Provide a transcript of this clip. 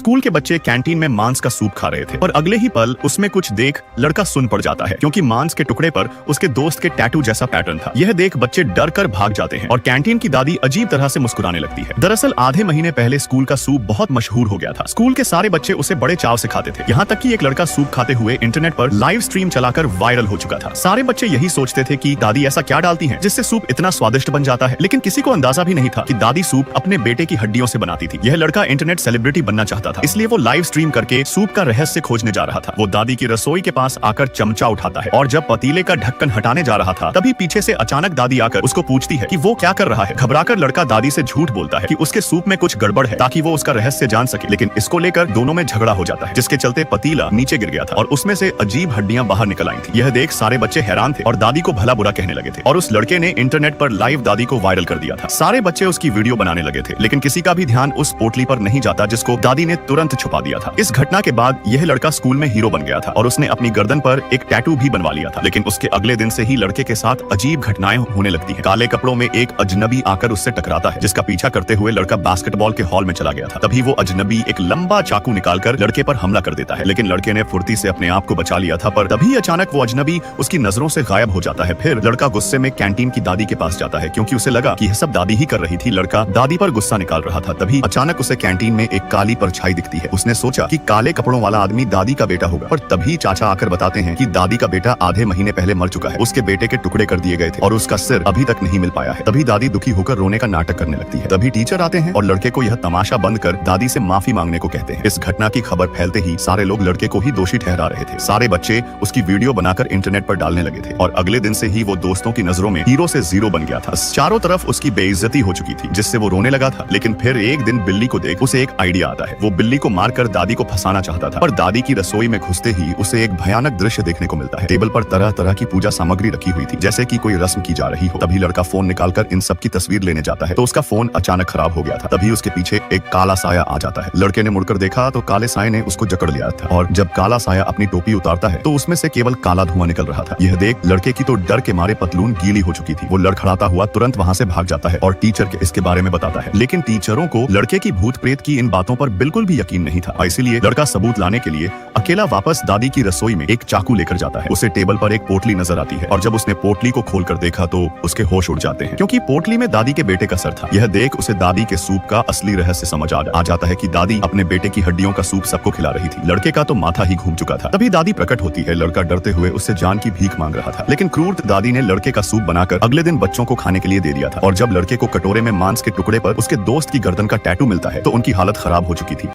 School के बच्चे canteen में मांस का सूप खा रहे थे और अगले ही पल उसमें कुछ देख लड़का सुन पड़ जाता है, क्योंकि मांस के टुकड़े पर उसके दोस्त के टैटू जैसा पैटर्न था। यह देख बच्चे डर कर भाग जाते हैं और कैंटीन की दादी अजीब तरह से मुस्कुराने लगती है। दरअसल आधे महीने पहले स्कूल का सूप बहुत मशहूर हो गया था। स्कूल के सारे बच्चे उसे बड़े चाव से खाते थे, यहाँ तक कि एक लड़का सूप खाते हुए इंटरनेट पर लाइव स्ट्रीम चलाकर वायरल हो चुका था। सारे बच्चे यही सोचते थे कि दादी ऐसा क्या डालती हैं जिससे सूप इतना स्वादिष्ट बन जाता है, लेकिन किसी को अंदाजा भी नहीं था कि दादी सूप अपने बेटे की हड्डियों से बनाती थी। यह लड़का इंटरनेट सेलिब्रिटी बनना चाहता था, इसलिए वो लाइव स्ट्रीम करके सूप का रहस्य खोजने जा रहा था। वो दादी की रसोई के पास आकर चमचा उठाता है और जब पतीले का ढक्कन हटाने जा रहा था तभी पीछे से अचानक दादी आकर उसको पूछती है कि वो क्या कर रहा है। घबराकर लड़का दादी से झूठ बोलता है कि उसके सूप में कुछ गड़बड़ है ताकि वो उसका रहस्य जान सके, लेकिन इसको लेकर दोनों में झगड़ा हो जाता है, जिसके चलते पतीला नीचे गिर गया था और उसमें से अजीब हड्डियां बाहर निकल आई थी। यह देख सारे बच्चे हैरान थे और दादी को भला बुरा कहने लगे थे और उस लड़के ने इंटरनेट पर लाइव दादी को वायरल कर दिया था। सारे बच्चे उसकी वीडियो बनाने लगे थे, लेकिन किसी का भी ध्यान उस पोटली पर नहीं जाता जिसको दादी ने तुरंत छुपा दिया था। इस घटना के बाद यह लड़का स्कूल में हीरो बन गया था और उसने अपनी गर्दन पर एक टैटू भी बनवा लिया था, लेकिन उसके अगले दिन से ही लड़के के साथ अजीब घटनाएं होने लगती हैं। काले कपड़ों में एक अजनबी आकर उससे टकराता है, जिसका पीछा करते हुए लड़का बास्केटबॉल के हॉल में चला गया था। तभी वो अजनबी एक लंबा चाकू निकालकर लड़के पर हमला कर देता है, लेकिन लड़के ने फुर्ती से अपने आप को बचा लिया था, पर तभी अचानक वो अजनबी उसकी नजरों से गायब हो जाता है। फिर लड़का गुस्से में कैंटीन की दादी के पास जाता है, क्योंकि उसे लगा कि यह सब दादी ही कर रही थी। लड़का दादी पर गुस्सा निकाल रहा था, तभी अचानक उसे कैंटीन में एक काली परछाई दिखती है। उसने सोचा कि काले कपड़ों वाला आदमी दादी का बेटा होगा, पर तभी चाचा आकर बताते हैं कि दादी का बेटा आधे महीने पहले मर चुका है। उसके बेटे के टुकड़े कर दिए गए थे और उसका सिर अभी तक नहीं मिल पाया है। तभी दादी दुखी होकर रोने का नाटक करने लगती है। तभी टीचर आते हैं और लड़के को यह तमाशा बंद कर दादी से माफी मांगने को कहते हैं। इस घटना की खबर फैलते ही सारे लोग लड़के को ही दोषी ठहरा रहे थे। सारे बच्चे उसकी वीडियो बनाकर इंटरनेट पर डालने लगे थे और अगले दिन से ही वो दोस्तों की नजरों में हीरो से जीरो बन गया था। चारों तरफ उसकी बेइज्जती हो चुकी थी, जिससे वो रोने लगा था। लेकिन फिर एक दिन बिल्ली को देख उसे एक आइडिया आता है। वो बिल्ली को मारकर दादी को फंसाना चाहता था, पर दादी की रसोई में घुसते ही उसे एक भयानक दृश्य देखने को मिलता है। टेबल पर तरह तरह की पूजा सामग्री रखी हुई थी, जैसे कि कोई रस्म की जा रही हो। तभी लड़का फोन निकालकर इन सब की तस्वीर लेने जाता है, तो उसका फोन अचानक खराब हो गया था। तभी उसके पीछे एक काला साया आ जाता है। लड़के ने मुड़कर देखा तो काले साये ने उसको जकड़ लिया था और जब काला साया अपनी टोपी उतारता है तो उसमें से केवल काला धुआं निकल रहा था। यह देख लड़के की तो डर के मारे पतलून गीली हो चुकी थी। वो लड़खड़ाता हुआ तुरंत वहां से भाग जाता है और टीचर के इसके बारे में बताता है, लेकिन टीचरों को लड़के की भूत प्रेत की इन बातों पर बिल्कुल भी यकीन नहीं था। इसीलिए लड़का सबूत लाने के लिए अकेला वापस दादी की रसोई में एक चाकू लेकर जाता है। उसे टेबल पर एक पोटली नजर आती है और जब उसने पोटली को खोलकर देखा तो उसके होश उड़ जाते हैं, क्योंकि पोटली में दादी के बेटे का सर था। यह देख उसे दादी के सूप का असली रहस्य समझ आ जाता है कि दादी अपने बेटे की हड्डियों का सूप सबको खिला रही थी। लड़के का तो माथा ही घूम चुका था। तभी दादी प्रकट होती है। लड़का डरते हुए उससे जान की भीख मांग रहा था, लेकिन क्रूर दादी ने लड़के का सूप बनाकर अगले दिन बच्चों को खाने के लिए दे दिया था और जब लड़के को कटोरे में मांस के टुकड़े पर उसके दोस्त की गर्दन का टैटू मिलता है तो उनकी हालत खराब हो चुकी थी।